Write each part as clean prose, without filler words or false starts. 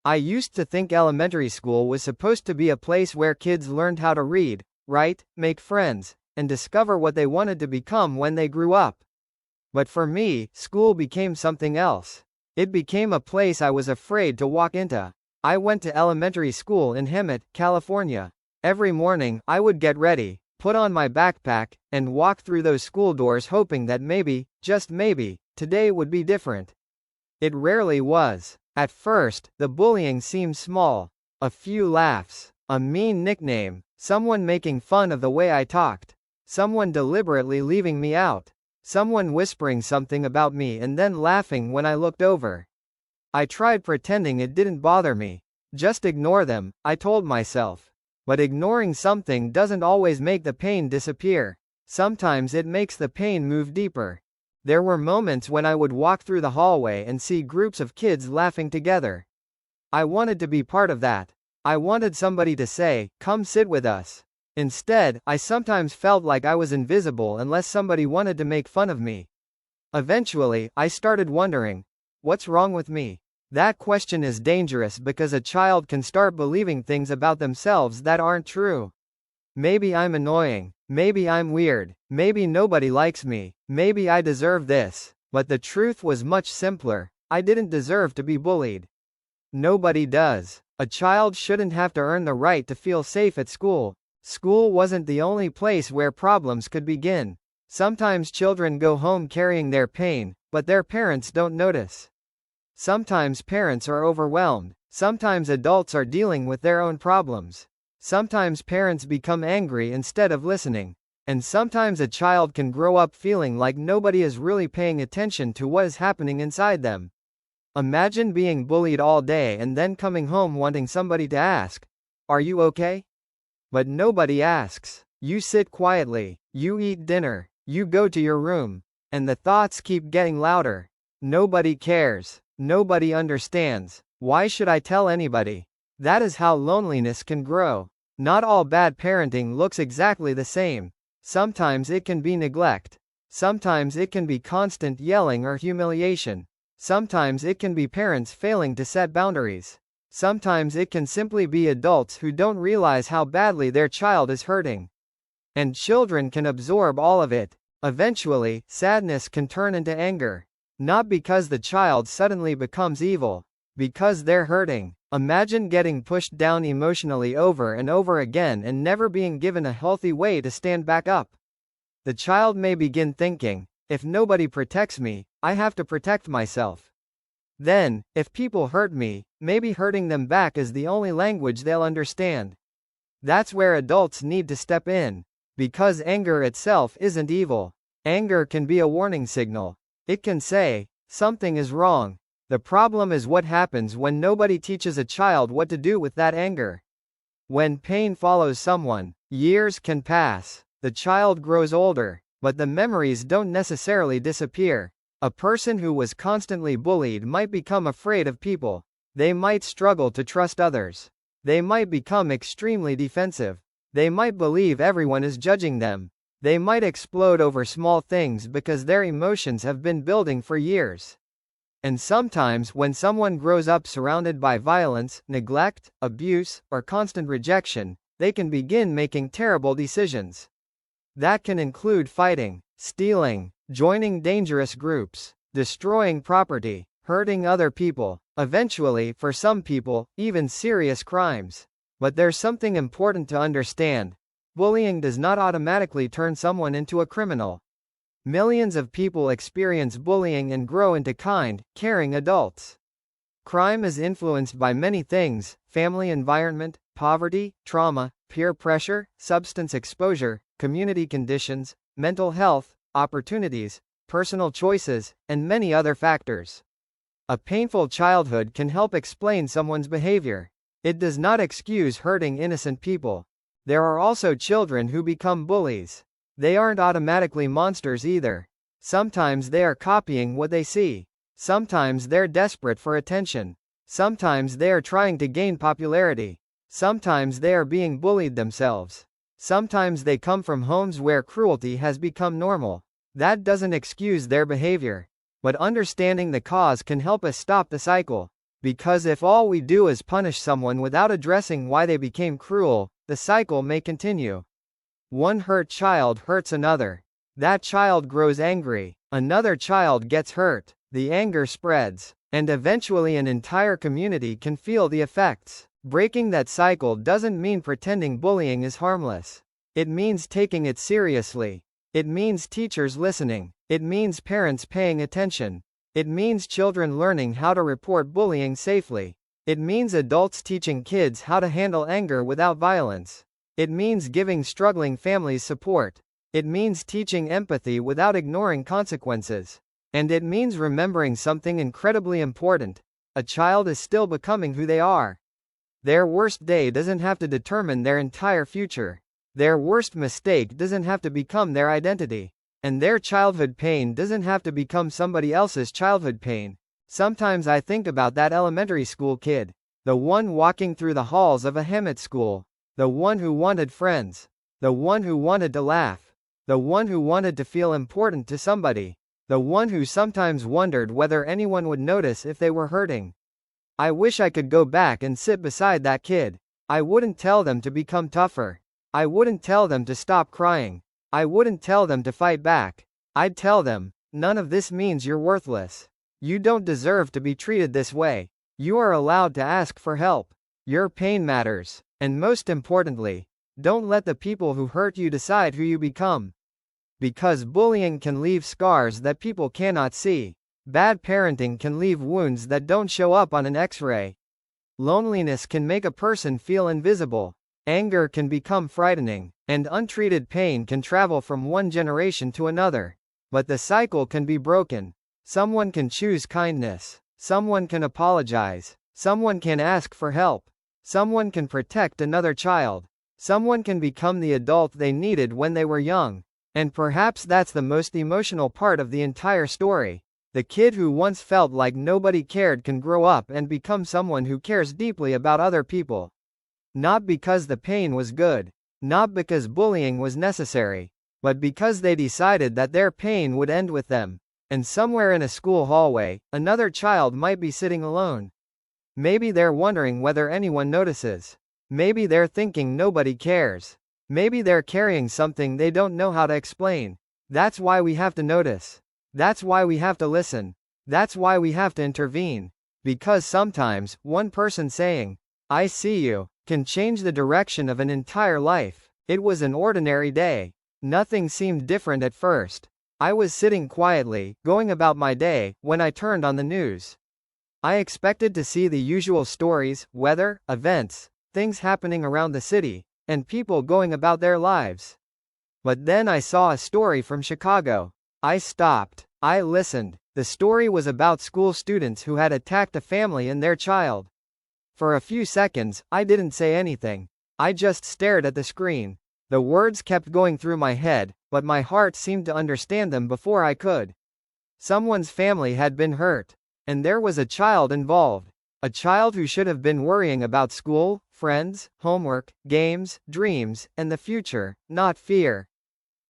I used to think elementary school was supposed to be a place where kids learned how to read, write, make friends, and discover what they wanted to become when they grew up. But for me, school became something else. It became a place I was afraid to walk into. I went to elementary school in Hemet, California. Every morning, I would get ready, put on my backpack, and walk through those school doors hoping that maybe, just maybe, today would be different. It rarely was. At first, the bullying seemed small. A few laughs, a mean nickname, someone making fun of the way I talked, someone deliberately leaving me out, someone whispering something about me and then laughing when I looked over. I tried pretending it didn't bother me. Just ignore them, I told myself. But ignoring something doesn't always make the pain disappear. Sometimes it makes the pain move deeper. There were moments when I would walk through the hallway and see groups of kids laughing together. I wanted to be part of that. I wanted somebody to say, "Come sit with us." Instead, I sometimes felt like I was invisible unless somebody wanted to make fun of me. Eventually, I started wondering, what's wrong with me? That question is dangerous because a child can start believing things about themselves that aren't true. Maybe I'm annoying. Maybe I'm weird. Maybe nobody likes me. Maybe I deserve this. But the truth was much simpler. I didn't deserve to be bullied. Nobody does. A child shouldn't have to earn the right to feel safe at school. School wasn't the only place where problems could begin. Sometimes children go home carrying their pain, but their parents don't notice. Sometimes parents are overwhelmed. Sometimes adults are dealing with their own problems. Sometimes parents become angry instead of listening. And sometimes a child can grow up feeling like nobody is really paying attention to what is happening inside them. Imagine being bullied all day and then coming home wanting somebody to ask, "Are you okay?" But nobody asks. You sit quietly, you eat dinner, you go to your room, and the thoughts keep getting louder. Nobody cares. Nobody understands. Why should I tell anybody? That is how loneliness can grow. Not all bad parenting looks exactly the same. Sometimes it can be neglect. Sometimes it can be constant yelling or humiliation. Sometimes it can be parents failing to set boundaries. Sometimes it can simply be adults who don't realize how badly their child is hurting. And children can absorb all of it. Eventually, sadness can turn into anger. Not because the child suddenly becomes evil. Because they're hurting. Imagine getting pushed down emotionally over and over again and never being given a healthy way to stand back up. The child may begin thinking, if nobody protects me, I have to protect myself. Then, if people hurt me, maybe hurting them back is the only language they'll understand. That's where adults need to step in. Because anger itself isn't evil. Anger can be a warning signal. It can say, something is wrong. The problem is what happens when nobody teaches a child what to do with that anger. When pain follows someone, years can pass. The child grows older, but the memories don't necessarily disappear. A person who was constantly bullied might become afraid of people. They might struggle to trust others. They might become extremely defensive. They might believe everyone is judging them. They might explode over small things because their emotions have been building for years. And sometimes when someone grows up surrounded by violence, neglect, abuse, or constant rejection, they can begin making terrible decisions. That can include fighting, stealing, joining dangerous groups, destroying property, hurting other people, eventually, for some people, even serious crimes. But there's something important to understand. Bullying does not automatically turn someone into a criminal. Millions of people experience bullying and grow into kind, caring adults. Crime is influenced by many things: family environment, poverty, trauma, peer pressure, substance exposure, community conditions, mental health, opportunities, personal choices, and many other factors. A painful childhood can help explain someone's behavior. It does not excuse hurting innocent people. There are also children who become bullies. They aren't automatically monsters either. Sometimes they are copying what they see. Sometimes they're desperate for attention. Sometimes they are trying to gain popularity. Sometimes they are being bullied themselves. Sometimes they come from homes where cruelty has become normal. That doesn't excuse their behavior. But understanding the cause can help us stop the cycle. Because if all we do is punish someone without addressing why they became cruel, the cycle may continue. One hurt child hurts another. That child grows angry. Another child gets hurt. The anger spreads. And eventually an entire community can feel the effects. Breaking that cycle doesn't mean pretending bullying is harmless. It means taking it seriously. It means teachers listening. It means parents paying attention. It means children learning how to report bullying safely. It means adults teaching kids how to handle anger without violence. It means giving struggling families support. It means teaching empathy without ignoring consequences. And it means remembering something incredibly important. A child is still becoming who they are. Their worst day doesn't have to determine their entire future. Their worst mistake doesn't have to become their identity. And their childhood pain doesn't have to become somebody else's childhood pain. Sometimes I think about that elementary school kid. The one walking through the halls of a Hemet school. The one who wanted friends. The one who wanted to laugh. The one who wanted to feel important to somebody. The one who sometimes wondered whether anyone would notice if they were hurting. I wish I could go back and sit beside that kid. I wouldn't tell them to become tougher. I wouldn't tell them to stop crying. I wouldn't tell them to fight back. I'd tell them, none of this means you're worthless. You don't deserve to be treated this way. You are allowed to ask for help. Your pain matters. And most importantly, don't let the people who hurt you decide who you become. Because bullying can leave scars that people cannot see. Bad parenting can leave wounds that don't show up on an X-ray. Loneliness can make a person feel invisible. Anger can become frightening. And untreated pain can travel from one generation to another. But the cycle can be broken. Someone can choose kindness. Someone can apologize. Someone can ask for help. Someone can protect another child. Someone can become the adult they needed when they were young. And perhaps that's the most emotional part of the entire story. The kid who once felt like nobody cared can grow up and become someone who cares deeply about other people. Not because the pain was good. Not because bullying was necessary. But because they decided that their pain would end with them. And somewhere in a school hallway, another child might be sitting alone. Maybe they're wondering whether anyone notices. Maybe they're thinking nobody cares. Maybe they're carrying something they don't know how to explain. That's why we have to notice. That's why we have to listen. That's why we have to intervene. Because sometimes, one person saying, "I see you," can change the direction of an entire life. It was an ordinary day. Nothing seemed different at first. I was sitting quietly, going about my day, when I turned on the news. I expected to see the usual stories, weather, events, things happening around the city, and people going about their lives. But then I saw a story from Chicago. I stopped. I listened. The story was about school students who had attacked a family and their child. For a few seconds, I didn't say anything. I just stared at the screen. The words kept going through my head, but my heart seemed to understand them before I could. Someone's family had been hurt. And there was a child involved. A child who should have been worrying about school, friends, homework, games, dreams, and the future, not fear.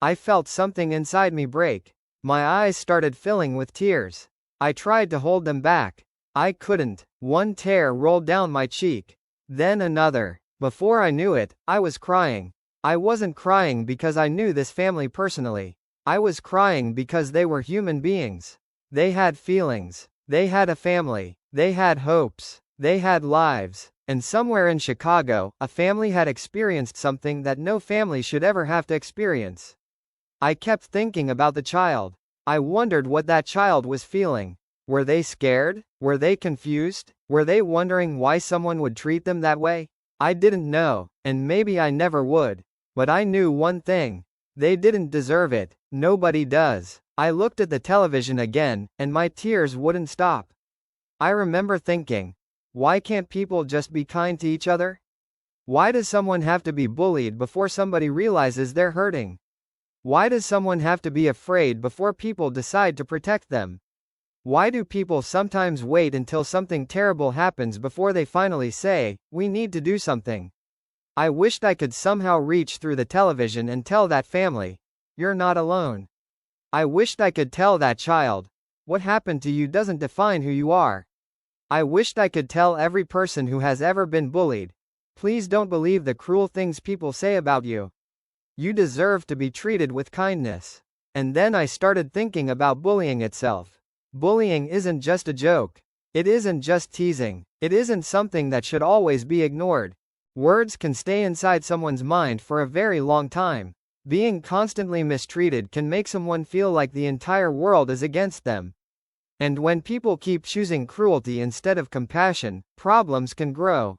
I felt something inside me break. My eyes started filling with tears. I tried to hold them back. I couldn't. One tear rolled down my cheek. Then another. Before I knew it, I was crying. I wasn't crying because I knew this family personally. I was crying because they were human beings. They had feelings. They had a family. They had hopes. They had lives. And somewhere in Chicago, a family had experienced something that no family should ever have to experience. I kept thinking about the child. I wondered what that child was feeling. Were they scared? Were they confused? Were they wondering why someone would treat them that way? I didn't know, and maybe I never would. But I knew one thing. They didn't deserve it. Nobody does. I looked at the television again, and my tears wouldn't stop. I remember thinking, why can't people just be kind to each other? Why does someone have to be bullied before somebody realizes they're hurting? Why does someone have to be afraid before people decide to protect them? Why do people sometimes wait until something terrible happens before they finally say, "We need to do something"? I wished I could somehow reach through the television and tell that family, "You're not alone." I wished I could tell that child, "What happened to you doesn't define who you are." I wished I could tell every person who has ever been bullied, please don't believe the cruel things people say about you. You deserve to be treated with kindness. And then I started thinking about bullying itself. Bullying isn't just a joke. It isn't just teasing. It isn't something that should always be ignored. Words can stay inside someone's mind for a very long time. Being constantly mistreated can make someone feel like the entire world is against them. And when people keep choosing cruelty instead of compassion, problems can grow.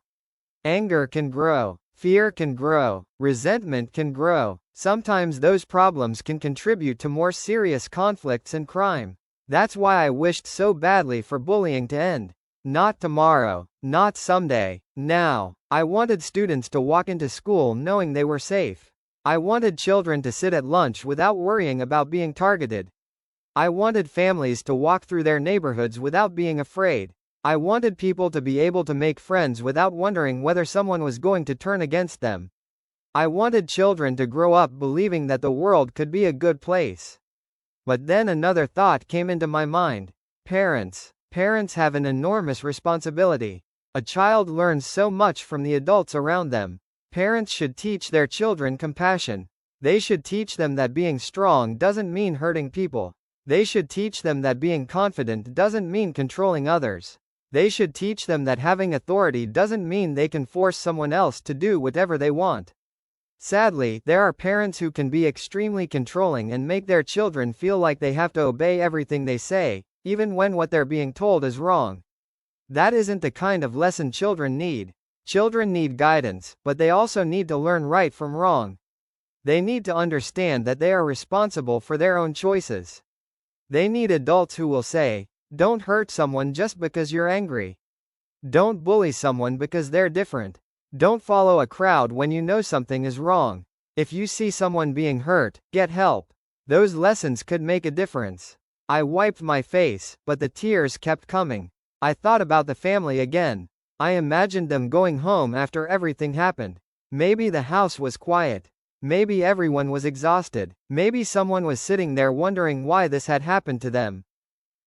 Anger can grow. Fear can grow. Resentment can grow. Sometimes those problems can contribute to more serious conflicts and crime. That's why I wished so badly for bullying to end. Not tomorrow. Not someday. Now. I wanted students to walk into school knowing they were safe. I wanted children to sit at lunch without worrying about being targeted. I wanted families to walk through their neighborhoods without being afraid. I wanted people to be able to make friends without wondering whether someone was going to turn against them. I wanted children to grow up believing that the world could be a good place. But then another thought came into my mind. Parents. Parents have an enormous responsibility. A child learns so much from the adults around them. Parents should teach their children compassion. They should teach them that being strong doesn't mean hurting people. They should teach them that being confident doesn't mean controlling others. They should teach them that having authority doesn't mean they can force someone else to do whatever they want. Sadly, there are parents who can be extremely controlling and make their children feel like they have to obey everything they say, even when what they're being told is wrong. That isn't the kind of lesson children need. Children need guidance, but they also need to learn right from wrong. They need to understand that they are responsible for their own choices. They need adults who will say, don't hurt someone just because you're angry. Don't bully someone because they're different. Don't follow a crowd when you know something is wrong. If you see someone being hurt, get help. Those lessons could make a difference. I wiped my face, but the tears kept coming. I thought about the family again. I imagined them going home after everything happened. Maybe the house was quiet. Maybe everyone was exhausted. Maybe someone was sitting there wondering why this had happened to them.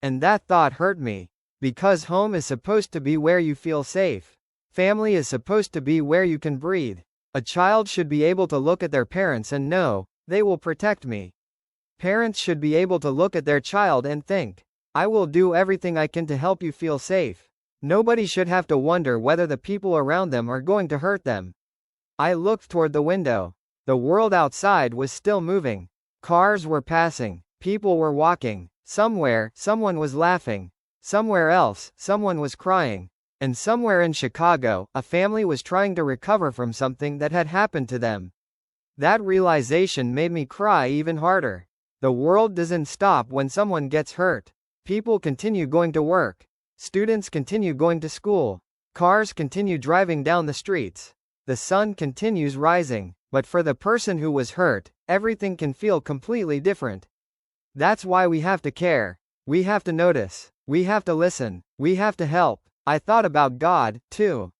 And that thought hurt me. Because home is supposed to be where you feel safe. Family is supposed to be where you can breathe. A child should be able to look at their parents and know, they will protect me. Parents should be able to look at their child and think, I will do everything I can to help you feel safe. Nobody should have to wonder whether the people around them are going to hurt them. I looked toward the window. The world outside was still moving. Cars were passing. People were walking. Somewhere, someone was laughing. Somewhere else, someone was crying. And somewhere in Chicago, a family was trying to recover from something that had happened to them. That realization made me cry even harder. The world doesn't stop when someone gets hurt. People continue going to work. Students continue going to school. Cars continue driving down the streets. The sun continues rising. But for the person who was hurt, everything can feel completely different. That's why we have to care. We have to notice. We have to listen. We have to help. I thought about God, too.